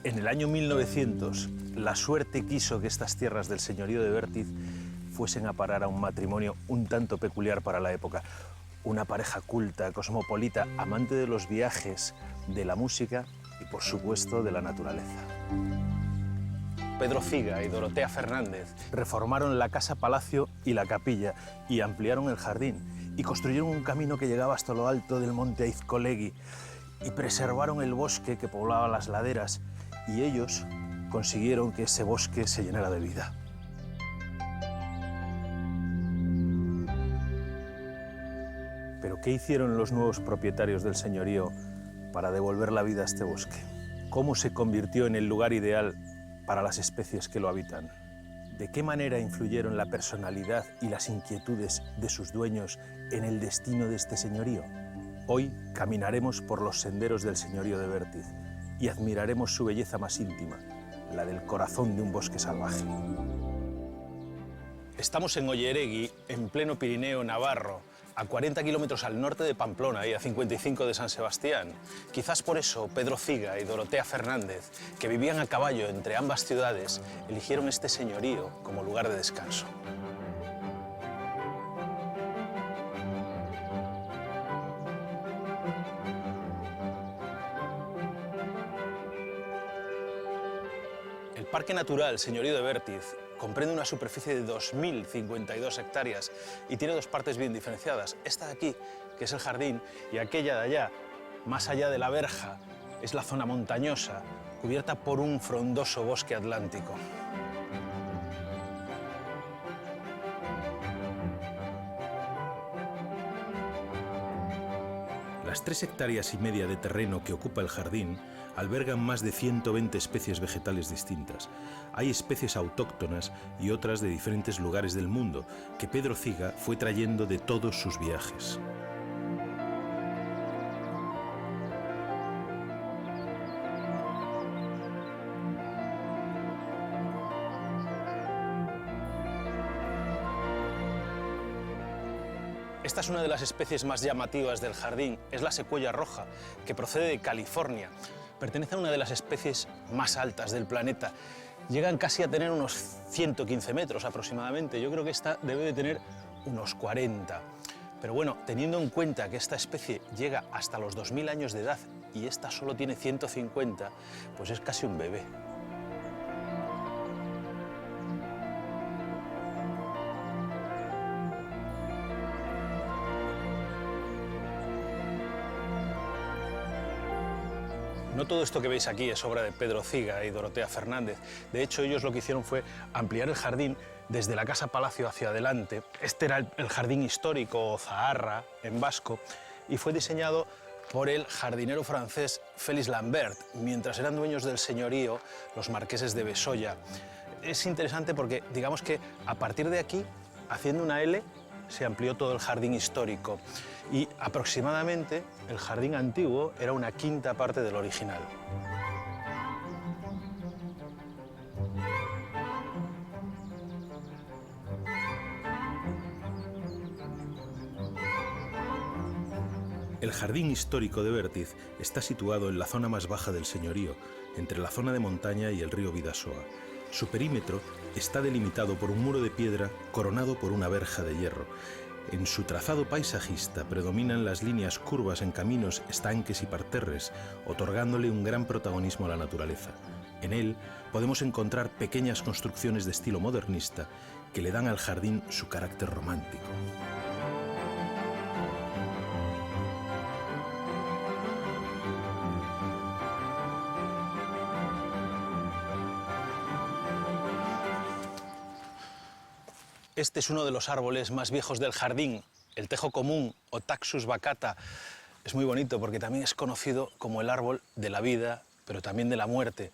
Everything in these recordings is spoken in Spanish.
En el año 1900, la suerte quiso que estas tierras del señorío de Vértiz fuesen a parar a un matrimonio un tanto peculiar para la época. Una pareja culta, cosmopolita, amante de los viajes, de la música y, por supuesto, de la naturaleza. Pedro Figa y Dorotea Fernández reformaron la casa-palacio y la capilla y ampliaron el jardín y construyeron un camino que llegaba hasta lo alto del monte Aizcolegui y preservaron el bosque que poblaba las laderas, y ellos consiguieron que ese bosque se llenara de vida. Pero ¿qué hicieron los nuevos propietarios del señorío para devolver la vida a este bosque? ¿Cómo se convirtió en el lugar ideal para las especies que lo habitan? ¿De qué manera influyeron la personalidad y las inquietudes de sus dueños en el destino de este señorío? Hoy caminaremos por los senderos del señorío de Vértiz y admiraremos su belleza más íntima, la del corazón de un bosque salvaje. Estamos en Olleregui, en pleno Pirineo navarro, a 40 kilómetros al norte de Pamplona y a 55 de San Sebastián. Quizás por eso Pedro Figa y Dorotea Fernández, que vivían a caballo entre ambas ciudades, eligieron este señorío como lugar de descanso. El Parque Natural Señorío de Vértiz comprende una superficie de 2.052 hectáreas y tiene dos partes bien diferenciadas. Esta de aquí, que es el jardín, y aquella de allá, más allá de la verja, es la zona montañosa, cubierta por un frondoso bosque atlántico. Las 3,5 hectáreas de terreno que ocupa el jardín albergan más de 120 especies vegetales distintas. Hay especies autóctonas y otras de diferentes lugares del mundo que Pedro Figa fue trayendo de todos sus viajes. Esta es una de las especies más llamativas del jardín, es la secuoya roja, que procede de California. Pertenece a una de las especies más altas del planeta. Llegan casi a tener unos 115 metros aproximadamente. Yo creo que esta debe de tener unos 40. Pero bueno, teniendo en cuenta que esta especie llega hasta los 2000 años de edad y esta solo tiene 150, pues es casi un bebé. No todo esto que veis aquí es obra de Pedro Figa y Dorotea Fernández. De hecho, ellos lo que hicieron fue ampliar el jardín desde la Casa Palacio hacia adelante. Este era el jardín histórico, o zaharra, en vasco, y fue diseñado por el jardinero francés Félix Lambert, mientras eran dueños del señorío los marqueses de Besolla. Es interesante porque, digamos que a partir de aquí, haciendo una L, se amplió todo el jardín histórico y aproximadamente el jardín antiguo era una quinta parte del original. El jardín histórico de Vértiz está situado en la zona más baja del señorío, entre la zona de montaña y el río Bidasoa. Su perímetro está delimitado por un muro de piedra coronado por una verja de hierro. En su trazado paisajista predominan las líneas curvas en caminos, estanques y parterres, otorgándole un gran protagonismo a la naturaleza. En él podemos encontrar pequeñas construcciones de estilo modernista que le dan al jardín su carácter romántico. Este es uno de los árboles más viejos del jardín, el tejo común o Taxus baccata. Es muy bonito porque también es conocido como el árbol de la vida, pero también de la muerte,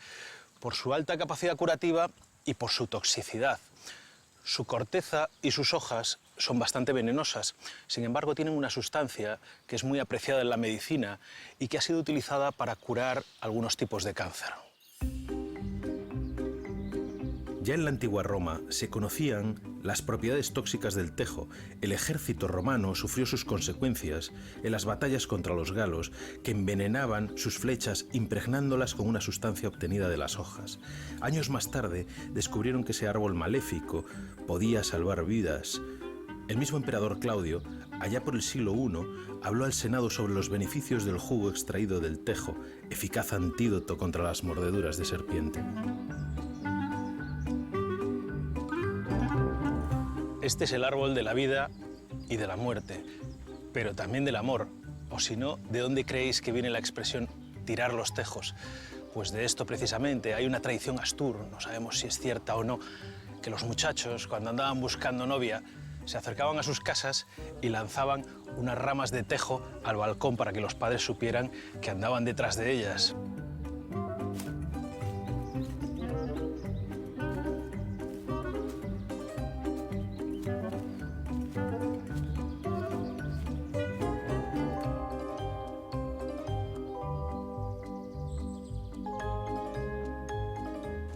por su alta capacidad curativa y por su toxicidad. Su corteza y sus hojas son bastante venenosas, sin embargo tienen una sustancia que es muy apreciada en la medicina y que ha sido utilizada para curar algunos tipos de cáncer. Ya en la antigua Roma se conocían las propiedades tóxicas del tejo. El ejército romano sufrió sus consecuencias en las batallas contra los galos, que envenenaban sus flechas impregnándolas con una sustancia obtenida de las hojas. Años más tarde descubrieron que ese árbol maléfico podía salvar vidas. El mismo emperador Claudio, allá por el siglo I, habló al Senado sobre los beneficios del jugo extraído del tejo, eficaz antídoto contra las mordeduras de serpiente. Este es el árbol de la vida y de la muerte, pero también del amor. O si no, ¿de dónde creéis que viene la expresión tirar los tejos? Pues de esto precisamente. Hay una tradición astur, no sabemos si es cierta o no, que los muchachos, cuando andaban buscando novia, se acercaban a sus casas y lanzaban unas ramas de tejo al balcón para que los padres supieran que andaban detrás de ellas.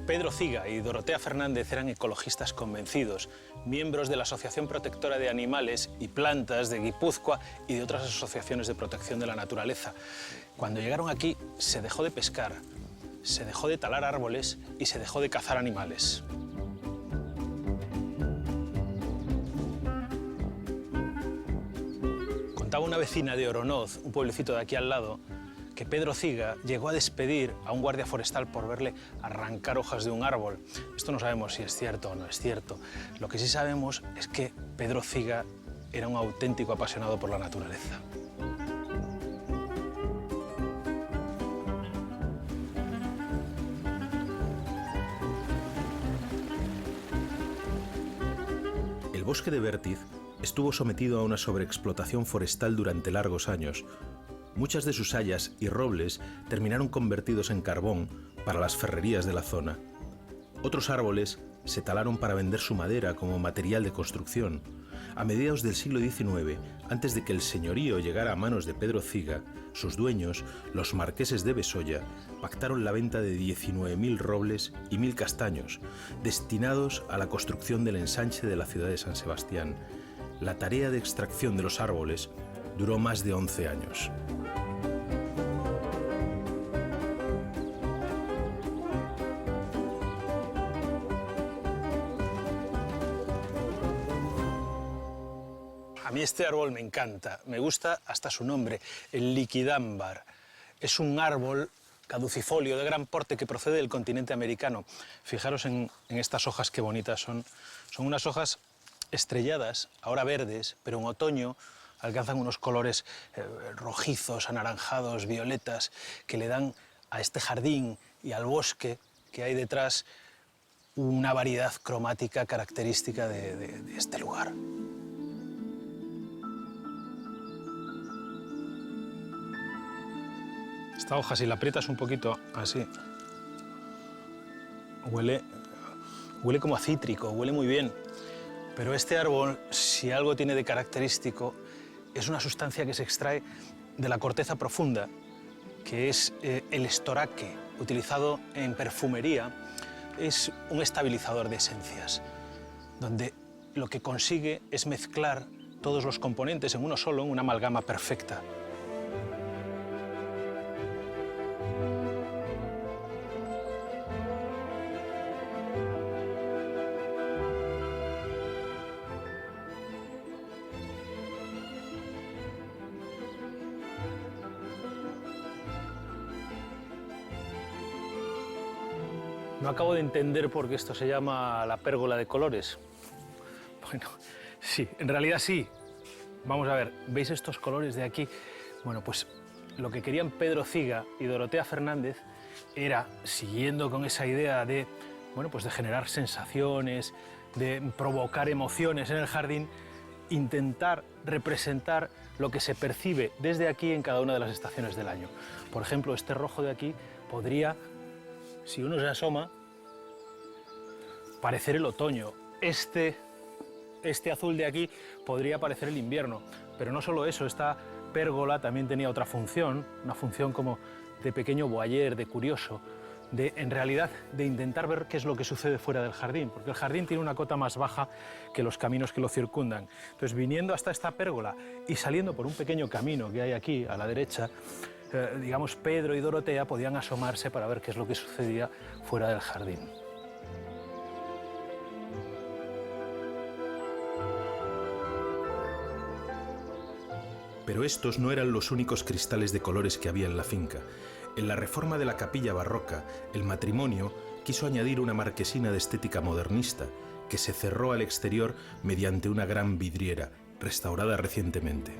Pedro Ciga y Dorotea Fernández eran ecologistas convencidos, miembros de la Asociación Protectora de Animales y Plantas de Guipúzcoa y de otras asociaciones de protección de la naturaleza. Cuando llegaron aquí se dejó de pescar, se dejó de talar árboles y se dejó de cazar animales. Contaba una vecina de Oronoz, un pueblecito de aquí al lado, que Pedro Ciga llegó a despedir a un guardia forestal por verle arrancar hojas de un árbol. Esto no sabemos si es cierto o no es cierto. Lo que sí sabemos es que Pedro Ciga era un auténtico apasionado por la naturaleza. El bosque de Vértiz estuvo sometido a una sobreexplotación forestal durante largos años. Muchas de sus hayas y robles terminaron convertidos en carbón para las ferrerías de la zona. Otros árboles se talaron para vender su madera como material de construcción. A mediados del siglo XIX, antes de que el señorío llegara a manos de Pedro Ciga, sus dueños, los marqueses de Besolla, pactaron la venta de 19.000 robles y 1.000 castaños, destinados a la construcción del ensanche de la ciudad de San Sebastián. La tarea de extracción de los árboles duró más de 11 años. A mí este árbol me encanta, me gusta hasta su nombre, el liquidámbar. Es un árbol caducifolio de gran porte que procede del continente americano. Fijaros en estas hojas qué bonitas son. Son unas hojas estrelladas, ahora verdes, pero en otoño alcanzan unos colores rojizos, anaranjados, violetas, que le dan a este jardín y al bosque que hay detrás una variedad cromática característica de este lugar. Esta hoja, si la aprietas un poquito así, huele como a cítrico, huele muy bien. Pero este árbol, si algo tiene de característico, es una sustancia que se extrae de la corteza profunda, que es el estoraque, utilizado en perfumería. Es un estabilizador de esencias, donde lo que consigue es mezclar todos los componentes en uno solo, en una amalgama perfecta. No acabo de entender por qué esto se llama la pérgola de colores. Bueno, sí, en realidad sí. Vamos a ver, ¿veis estos colores de aquí? Bueno, pues lo que querían Pedro Ciga y Dorotea Fernández era, siguiendo con esa idea de, bueno, pues de generar sensaciones, de provocar emociones en el jardín, intentar representar lo que se percibe desde aquí en cada una de las estaciones del año. Por ejemplo, este rojo de aquí podría, si uno se asoma, parecer el otoño. Este azul de aquí podría parecer el invierno. Pero no solo eso, esta pérgola también tenía otra función, una función como de pequeño voyeur, de curioso, en realidad, de intentar ver qué es lo que sucede fuera del jardín, porque el jardín tiene una cota más baja que los caminos que lo circundan. Entonces, viniendo hasta esta pérgola y saliendo por un pequeño camino que hay aquí a la derecha, digamos, Pedro y Dorotea podían asomarse para ver qué es lo que sucedía fuera del jardín. Pero estos no eran los únicos cristales de colores que había en la finca. En la reforma de la capilla barroca, el matrimonio quiso añadir una marquesina de estética modernista, que se cerró al exterior mediante una gran vidriera, restaurada recientemente.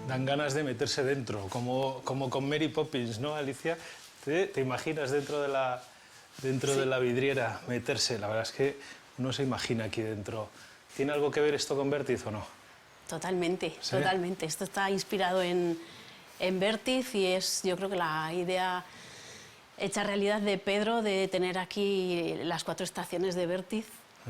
Dan ganas de meterse dentro, como con Mary Poppins, ¿no, Alicia? ¿Te imaginas dentro de la vidriera meterse? La verdad es que uno se imagina aquí dentro. ¿Tiene algo que ver esto con Vértiz o no? Totalmente, ¿Sí? totalmente. Esto está inspirado en Vértiz y es, yo creo que la idea hecha realidad de Pedro de tener aquí las 4 estaciones de Vértiz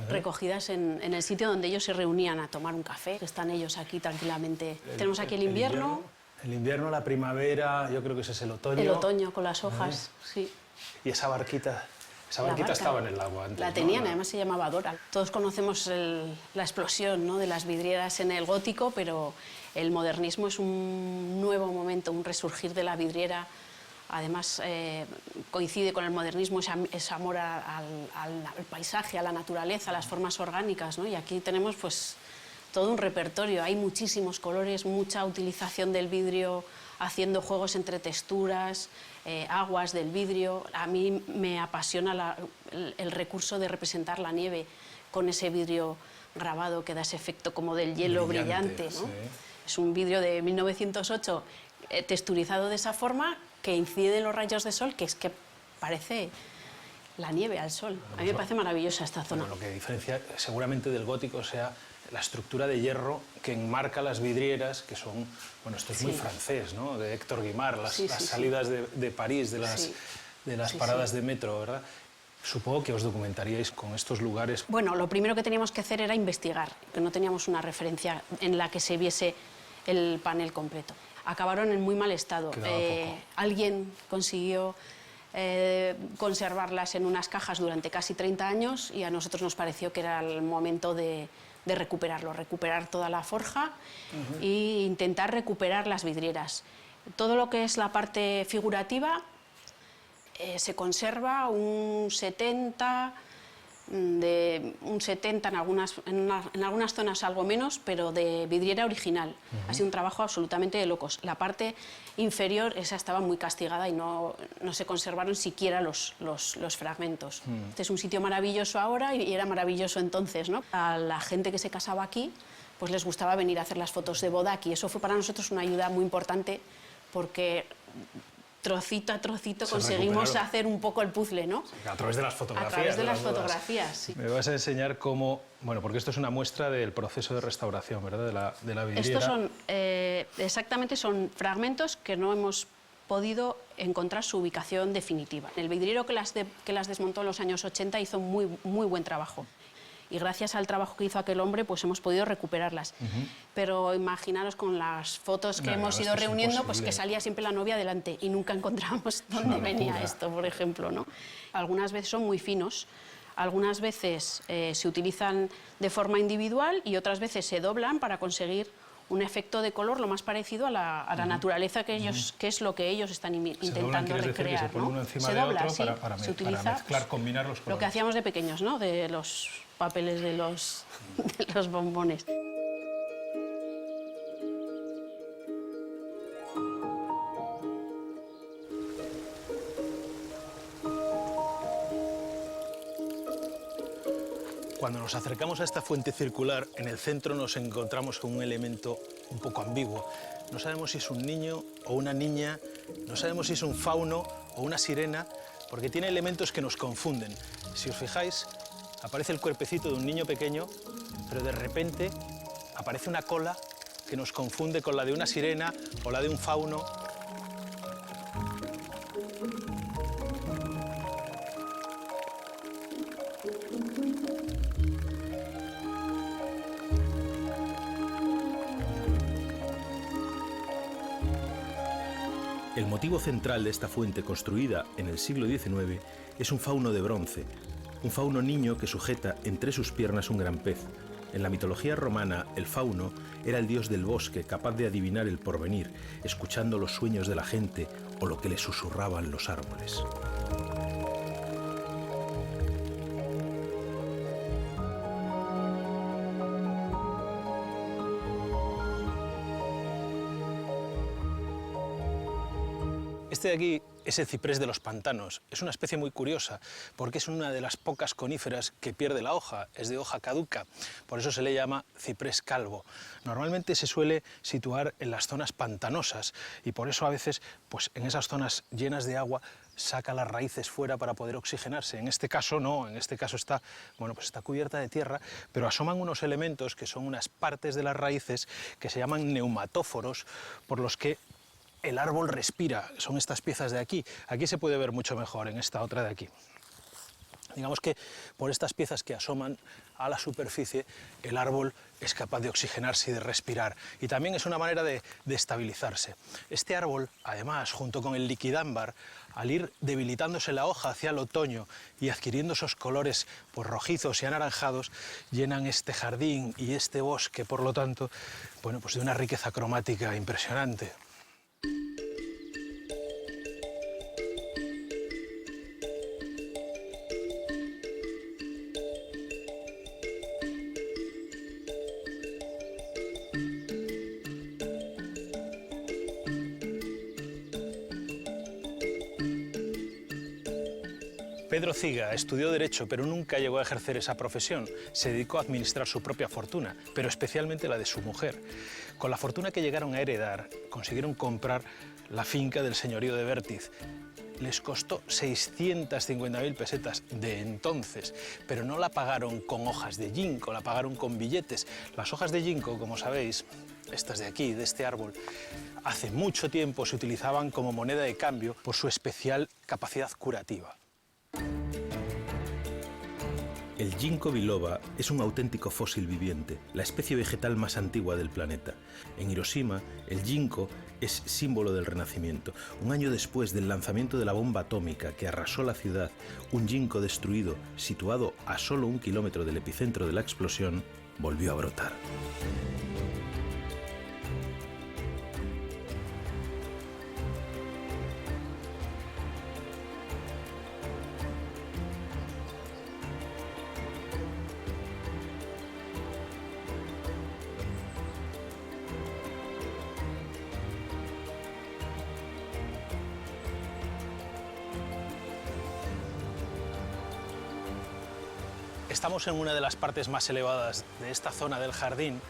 recogidas en el sitio donde ellos se reunían a tomar un café. Están ellos aquí tranquilamente. Tenemos aquí el invierno. El invierno, la primavera, yo creo que ese es el otoño. El otoño con las hojas, sí. Y esa barquita estaba en el agua antes, la tenían, ¿no? Además se llamaba Dora. Todos conocemos la explosión, ¿no?, de las vidrieras en el gótico, pero el modernismo es un nuevo momento, un resurgir de la vidriera. Además, coincide con el modernismo ese amor al paisaje, a la naturaleza, a las formas orgánicas, ¿no? Y aquí tenemos pues todo un repertorio. Hay muchísimos colores, mucha utilización del vidrio, haciendo juegos entre texturas, aguas del vidrio. A mí me apasiona el recurso de representar la nieve con ese vidrio grabado que da ese efecto como del hielo brillante, ¿no? Sí. Es un vidrio de 1908 texturizado de esa forma, que incide en los rayos de sol, que es que parece la nieve al sol. A mí me parece maravillosa esta zona. Bueno, lo que diferencia seguramente del gótico sea la estructura de hierro que enmarca las vidrieras, que son, bueno, esto es muy francés, ¿no?, de Héctor Guimard, las salidas de París, de las paradas de metro, ¿verdad? Supongo que os documentaríais con estos lugares. Bueno, lo primero que teníamos que hacer era investigar, que no teníamos una referencia en la que se viese el panel completo. Acabaron en muy mal estado. Alguien consiguió conservarlas en unas cajas durante casi 30 años y a nosotros nos pareció que era el momento de recuperarlo, recuperar toda la forja e intentar recuperar las vidrieras. Todo lo que es la parte figurativa se conserva un 70, en algunas zonas algo menos, pero de vidriera original. Ha sido un trabajo absolutamente de locos. La parte inferior, esa estaba muy castigada y no se conservaron siquiera los fragmentos. Este es un sitio maravilloso ahora y era maravilloso entonces, ¿no? A la gente que se casaba aquí, pues les gustaba venir a hacer las fotos de boda aquí. Eso fue para nosotros una ayuda muy importante porque trocito a trocito conseguimos hacer un poco el puzzle, ¿no? A través de las fotografías. A través de las fotografías, sí. Me vas a enseñar cómo, bueno, porque esto es una muestra del proceso de restauración, ¿verdad?, de la vidriera. Estos son, exactamente, son fragmentos que no hemos podido encontrar su ubicación definitiva. El vidriero que las desmontó en los años 80 hizo muy buen trabajo. Y gracias al trabajo que hizo aquel hombre, pues hemos podido recuperarlas. Pero imaginaros con las fotos que hemos ido reuniendo, pues que salía siempre la novia delante y nunca encontramos dónde venía esto, por ejemplo, ¿no? Algunas veces son muy finos, algunas veces se utilizan de forma individual y otras veces se doblan para conseguir un efecto de color lo más parecido a la naturaleza que es lo que ellos están intentando recrear, ¿no? Se dobla, sí, para mezclar, combinar los colores. Lo que hacíamos de pequeños, ¿no?, de los papeles de los bombones. Cuando nos acercamos a esta fuente circular, en el centro nos encontramos con un elemento un poco ambiguo. No sabemos si es un niño o una niña, no sabemos si es un fauno o una sirena, porque tiene elementos que nos confunden. Si os fijáis, aparece el cuerpecito de un niño pequeño, pero de repente aparece una cola que nos confunde con la de una sirena o la de un fauno. El motivo central de esta fuente, construida en el siglo XIX, es un fauno de bronce, un fauno niño que sujeta entre sus piernas un gran pez. En la mitología romana, el fauno era el dios del bosque, capaz de adivinar el porvenir, escuchando los sueños de la gente o lo que le susurraban los árboles. Este de aquí es el ciprés de los pantanos. Es una especie muy curiosa porque es una de las pocas coníferas que pierde la hoja, es de hoja caduca, por eso se le llama ciprés calvo. Normalmente se suele situar en las zonas pantanosas y por eso a veces pues, en esas zonas llenas de agua saca las raíces fuera para poder oxigenarse. En este caso no, en este caso está, bueno, pues está cubierta de tierra, pero asoman unos elementos que son unas partes de las raíces que se llaman neumatóforos, por los que el árbol respira. Son estas piezas de aquí. Aquí se puede ver mucho mejor, en esta otra de aquí. Digamos que por estas piezas que asoman a la superficie, el árbol es capaz de oxigenarse y de respirar. Y también es una manera de estabilizarse. Este árbol, además, junto con el liquidámbar, al ir debilitándose la hoja hacia el otoño y adquiriendo esos colores pues, rojizos y anaranjados, llenan este jardín y este bosque, por lo tanto, bueno, pues de una riqueza cromática impresionante. Pedro Ciga estudió Derecho, pero nunca llegó a ejercer esa profesión. Se dedicó a administrar su propia fortuna, pero especialmente la de su mujer. Con la fortuna que llegaron a heredar, consiguieron comprar la finca del señorío de Vértiz. Les costó 650.000 pesetas de entonces, pero no la pagaron con hojas de ginkgo, la pagaron con billetes. Las hojas de ginkgo, como sabéis, estas de aquí, de este árbol, hace mucho tiempo se utilizaban como moneda de cambio por su especial capacidad curativa. El ginkgo biloba es un auténtico fósil viviente, la especie vegetal más antigua del planeta. En Hiroshima, el ginkgo es símbolo del Renacimiento. Un año después del lanzamiento de la bomba atómica que arrasó la ciudad, un ginkgo destruido, situado a solo 1 kilómetro del epicentro de la explosión, volvió a brotar. Estamos en una de las partes más elevadas de esta zona del jardín.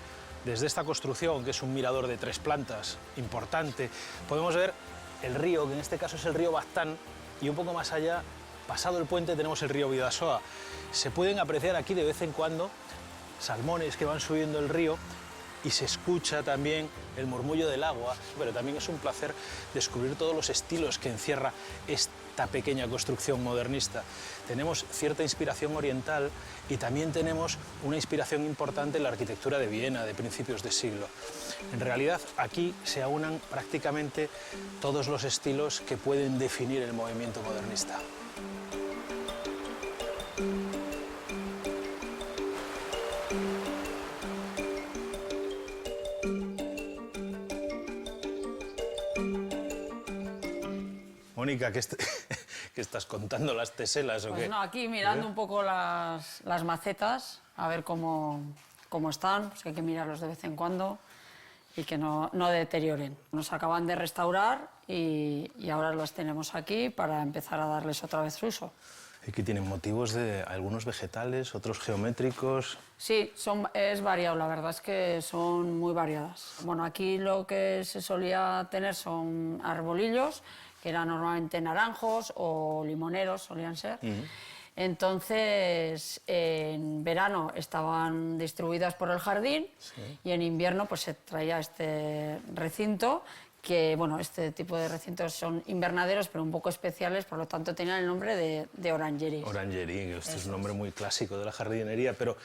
Desde esta construcción, que es un mirador de 3 plantas, importante, podemos ver el río, que en este caso es el río Baztán, y un poco más allá, pasado el puente, tenemos el río Bidasoa. Se pueden apreciar aquí de vez en cuando salmones que van subiendo el río y se escucha también el murmullo del agua, pero también es un placer descubrir todos los estilos que encierra esta pequeña construcción modernista. Tenemos cierta inspiración oriental y también tenemos una inspiración importante en la arquitectura de Viena de principios de siglo. En realidad aquí se aunan prácticamente todos los estilos que pueden definir el movimiento modernista. Mónica, ¿qué estás contando? ¿Las teselas o qué? Pues no, aquí mirando un poco las macetas, a ver cómo están, pues que hay que mirarlos de vez en cuando y que no deterioren. Nos acaban de restaurar y ahora las tenemos aquí para empezar a darles otra vez uso. ¿Y que tienen motivos de algunos vegetales, otros geométricos? Sí, es variado, la verdad es que son muy variadas. Bueno, aquí lo que se solía tener son arbolillos, que eran normalmente naranjos o limoneros, solían ser. Entonces, en verano estaban distribuidas por el jardín, sí, y en invierno pues, se traía este recinto, que bueno, este tipo de recintos son invernaderos, pero un poco especiales, por lo tanto tenían el nombre de orangerie. Orangerie, este es un nombre muy clásico de la jardinería, pero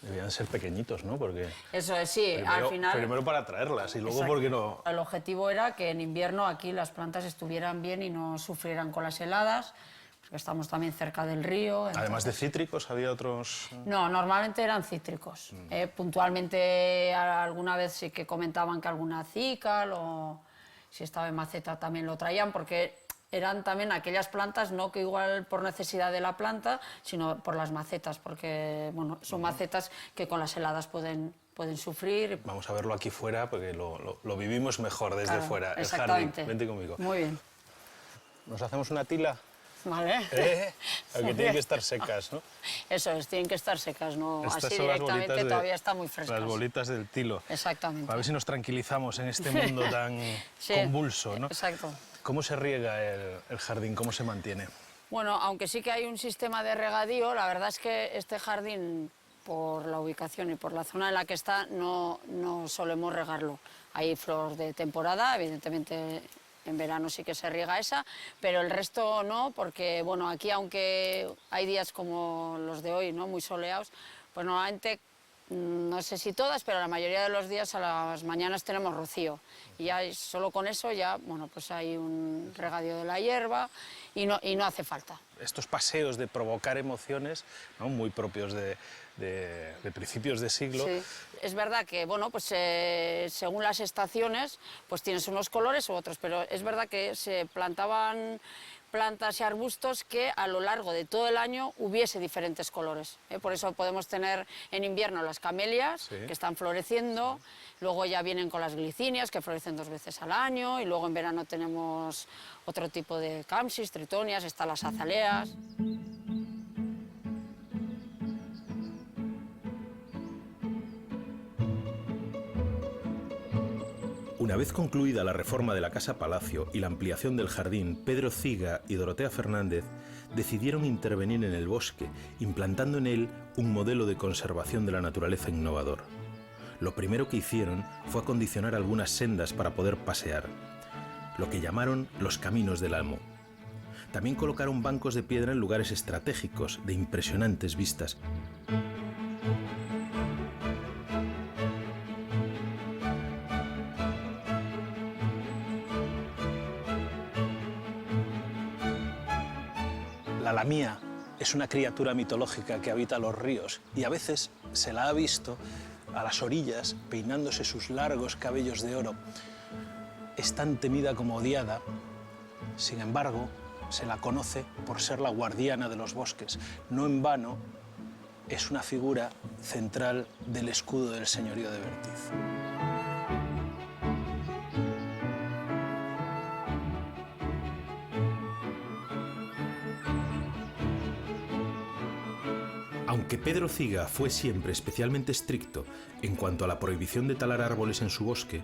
Debían ser pequeñitos, ¿no? Porque Eso es, sí, al final... primero para traerlas y luego Exacto. porque no... El objetivo era que en invierno aquí las plantas estuvieran bien y no sufrieran con las heladas, porque estamos también cerca del río. Además de cítricos, ¿había otros...? No, normalmente eran cítricos. Puntualmente alguna vez sí que comentaban que alguna cícal o si estaba en maceta también lo traían, porque eran también aquellas plantas, no que igual por necesidad de la planta, sino por las macetas, porque bueno, son macetas que con las heladas pueden sufrir. Vamos a verlo aquí fuera porque lo vivimos mejor desde Claro, fuera. El jardín, exactamente. vente conmigo. Muy bien. ¿Nos hacemos una tila? Vale. Aunque tienen que estar secas, ¿no? Eso es, tienen que estar secas, no Estas así son las directamente bolitas todavía está muy frescas. Las bolitas del tilo. Exactamente. A ver si nos tranquilizamos en este mundo tan Sí, convulso, ¿no? Exacto. ¿Cómo se riega el jardín? ¿Cómo se mantiene? Bueno, aunque sí que hay un sistema de regadío, la verdad es que este jardín, por la ubicación y por la zona en la que está, no solemos regarlo. Hay flor de temporada, evidentemente en verano sí que se riega esa, pero el resto no, porque bueno, aquí aunque hay días como los de hoy, ¿no? Muy soleados, pues normalmente, no sé si todas, pero la mayoría de los días a las mañanas tenemos rocío. Y ya solo con eso ya, bueno, pues hay un regadío de la hierba y no hace falta. Estos paseos de provocar emociones, ¿no? Muy propios de principios de siglo. Sí. Es verdad que, bueno, pues según las estaciones, pues tienes unos colores u otros, pero es verdad que se plantaban plantas y arbustos que a lo largo de todo el año hubiese diferentes colores. Por eso podemos tener en invierno las camelias, Sí. que están floreciendo, luego ya vienen con las glicinias, que florecen 2 veces al año, y luego en verano tenemos otro tipo de campsis, tritonias, están las azaleas. Una vez concluida la reforma de la Casa Palacio y la ampliación del jardín, Pedro Ciga y Dorotea Fernández decidieron intervenir en el bosque, implantando en él un modelo de conservación de la naturaleza innovador. Lo primero que hicieron fue acondicionar algunas sendas para poder pasear, lo que llamaron los Caminos del Amo. También colocaron bancos de piedra en lugares estratégicos de impresionantes vistas. La lamía es una criatura mitológica que habita los ríos y a veces se la ha visto a las orillas peinándose sus largos cabellos de oro. Es tan temida como odiada, sin embargo, se la conoce por ser la guardiana de los bosques. No en vano, es una figura central del escudo del señorío de Bertiz. Aunque Pedro Ciga fue siempre especialmente estricto en cuanto a la prohibición de talar árboles en su bosque,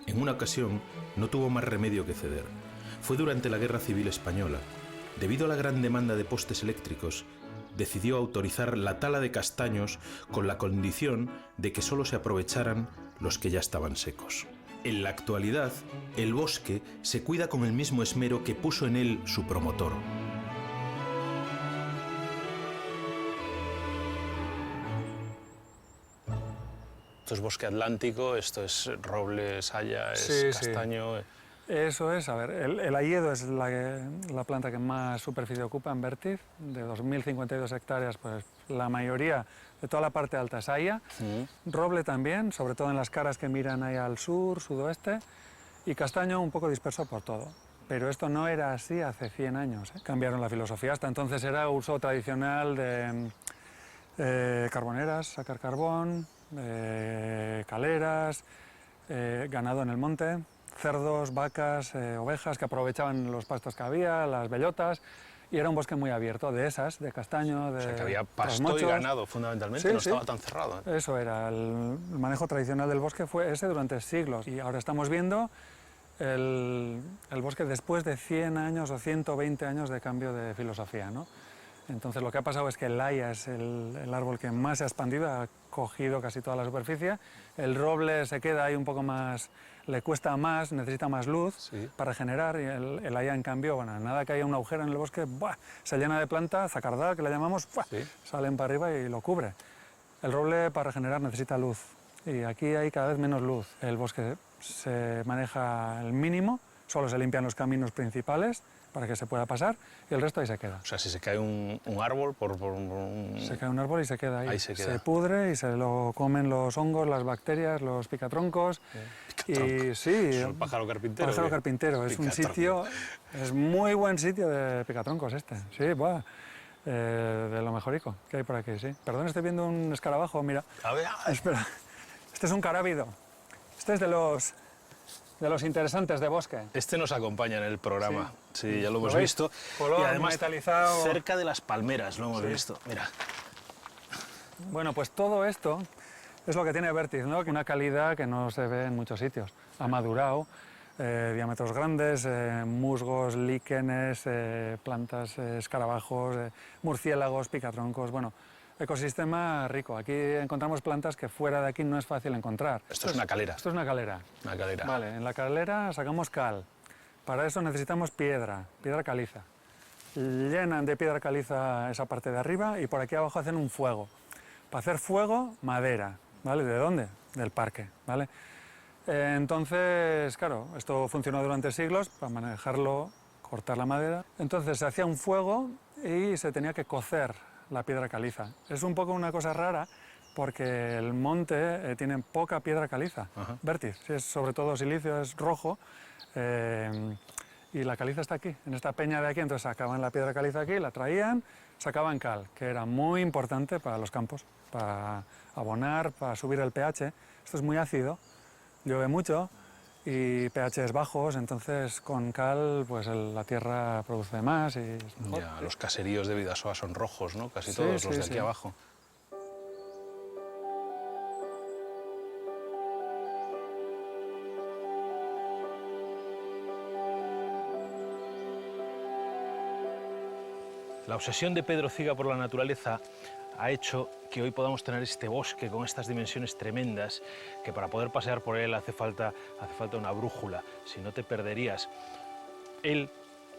en una ocasión no tuvo más remedio que ceder. Fue durante la Guerra Civil Española. Debido a la gran demanda de postes eléctricos, decidió autorizar la tala de castaños con la condición de que solo se aprovecharan los que ya estaban secos. En la actualidad, el bosque se cuida con el mismo esmero que puso en él su promotor. Esto es bosque atlántico, esto es roble, saya, es Sí, castaño. sí. Eso es, a ver, el hayedo es la planta que más superficie ocupa en Bertiz. De 2.052 hectáreas, pues la mayoría de toda la parte alta es haya. Roble también, sobre todo en las caras que miran ahí al sur, sudoeste. Y castaño un poco disperso por todo. Pero esto no era así hace 100 años. Cambiaron la filosofía. Hasta entonces era uso tradicional de carboneras, sacar carbón, caleras, ganado en el monte, cerdos, vacas, ovejas que aprovechaban los pastos que había, las bellotas, y era un bosque muy abierto, de esas, de castaño, de O sea, que había pasto y trasmochos. ganado, fundamentalmente, Sí, no sí. estaba tan cerrado. Eso era, el manejo tradicional del bosque fue ese durante siglos, y ahora estamos viendo el bosque después de 100 años o 120 años de cambio de filosofía, ¿no? Entonces lo que ha pasado es que el haya es el árbol que más se ha expandido, ha cogido casi toda la superficie. El roble se queda ahí un poco más, le cuesta más, necesita más luz Sí. para generar. Y el haya, en cambio, bueno, nada que haya un agujero en el bosque, ¡buah!, se llena de planta, zacardá, que le llamamos, ¡buah!, Sí. salen para arriba y lo cubre. El roble para regenerar necesita luz y aquí hay cada vez menos luz. El bosque se maneja al mínimo, solo se limpian los caminos principales para que se pueda pasar y el resto ahí se queda. O sea, si se cae un árbol por Se cae un árbol y se queda ahí. Ahí se queda. Se pudre y se lo comen los hongos, las bacterias, los picatroncos. Y sí, Es un pájaro carpintero. pájaro carpintero. Es un sitio, es muy buen sitio de picatroncos este. Sí, buah. De lo mejorico que hay por aquí, sí. Perdón, estoy viendo un escarabajo, mira. A ver, Espera, este es un carábido. Este es de los interesantes de bosque. este nos acompaña en el programa. Sí, ya lo hemos veis? visto. Color y además metalizado. cerca de las palmeras lo hemos visto. Mira. Bueno, pues todo esto es lo que tiene Vértiz, ¿no? Una calidad que no se ve en muchos sitios. Ha madurado, diámetros grandes, musgos, líquenes, plantas, escarabajos, murciélagos, picatroncos, bueno, ecosistema rico. Aquí encontramos plantas que fuera de aquí no es fácil encontrar. Esto es una calera. Esto es una calera. Una calera. Vale, en la calera sacamos cal. Para eso necesitamos piedra caliza. Llenan de piedra caliza esa parte de arriba y por aquí abajo hacen un fuego. Para hacer fuego, madera, ¿vale? ¿De dónde? Del parque, ¿vale? Entonces, claro, esto funcionó durante siglos para manejarlo, cortar la madera. Entonces se hacía un fuego y se tenía que cocer la piedra caliza. Es un poco una cosa rara porque el monte tiene poca piedra caliza. Vértiz, sí, es sobre todo silicio, es rojo. Y la caliza está aquí, en esta peña de aquí, entonces sacaban la piedra caliza aquí, la traían, sacaban cal, que era muy importante para los campos, para abonar, para subir el pH. Esto es muy ácido, llueve mucho y pHs bajos, entonces con cal pues la tierra produce más y es mejor. Ya, los caseríos de Bidasoa son rojos, ¿no? Casi Sí, todos los sí, de aquí sí. abajo. La obsesión de Pedro Ciga por la naturaleza ha hecho que hoy podamos tener este bosque con estas dimensiones tremendas, que para poder pasear por él hace falta una brújula, si no te perderías. Él,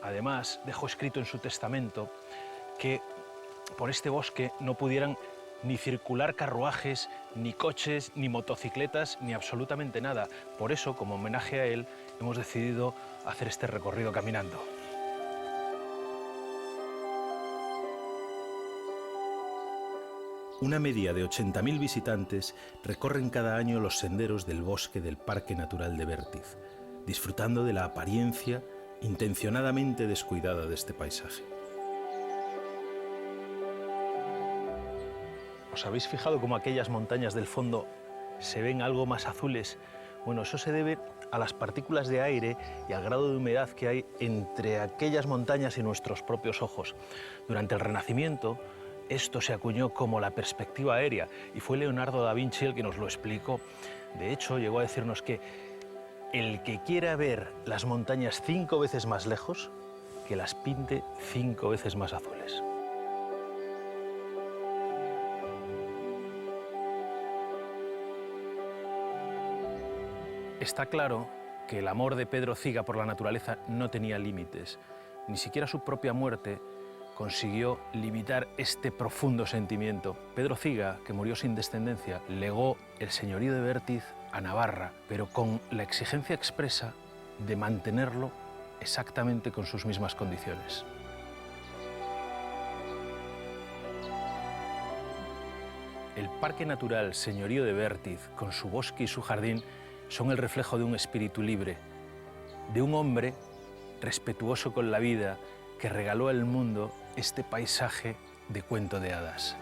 además, dejó escrito en su testamento que por este bosque no pudieran ni circular carruajes, ni coches, ni motocicletas, ni absolutamente nada. Por eso, como homenaje a él, hemos decidido hacer este recorrido caminando. Una media de 80.000 visitantes recorren cada año los senderos del bosque del Parque Natural de Vértiz, disfrutando de la apariencia intencionadamente descuidada de este paisaje. ¿Os habéis fijado cómo aquellas montañas del fondo se ven algo más azules? Bueno, eso se debe a las partículas de aire y al grado de humedad que hay entre aquellas montañas y nuestros propios ojos. Durante el Renacimiento, esto se acuñó como la perspectiva aérea y fue Leonardo da Vinci el que nos lo explicó. De hecho, llegó a decirnos que el que quiera ver las montañas 5 veces más lejos, que las pinte 5 veces más azules. Está claro que el amor de Pedro Ciga por la naturaleza no tenía límites. Ni siquiera su propia muerte consiguió limitar este profundo sentimiento. Pedro Ciga, que murió sin descendencia, legó el señorío de Vértiz a Navarra, pero con la exigencia expresa de mantenerlo exactamente con sus mismas condiciones. El Parque Natural Señorío de Vértiz, con su bosque y su jardín, son el reflejo de un espíritu libre, de un hombre respetuoso con la vida que regaló al mundo este paisaje de cuento de hadas.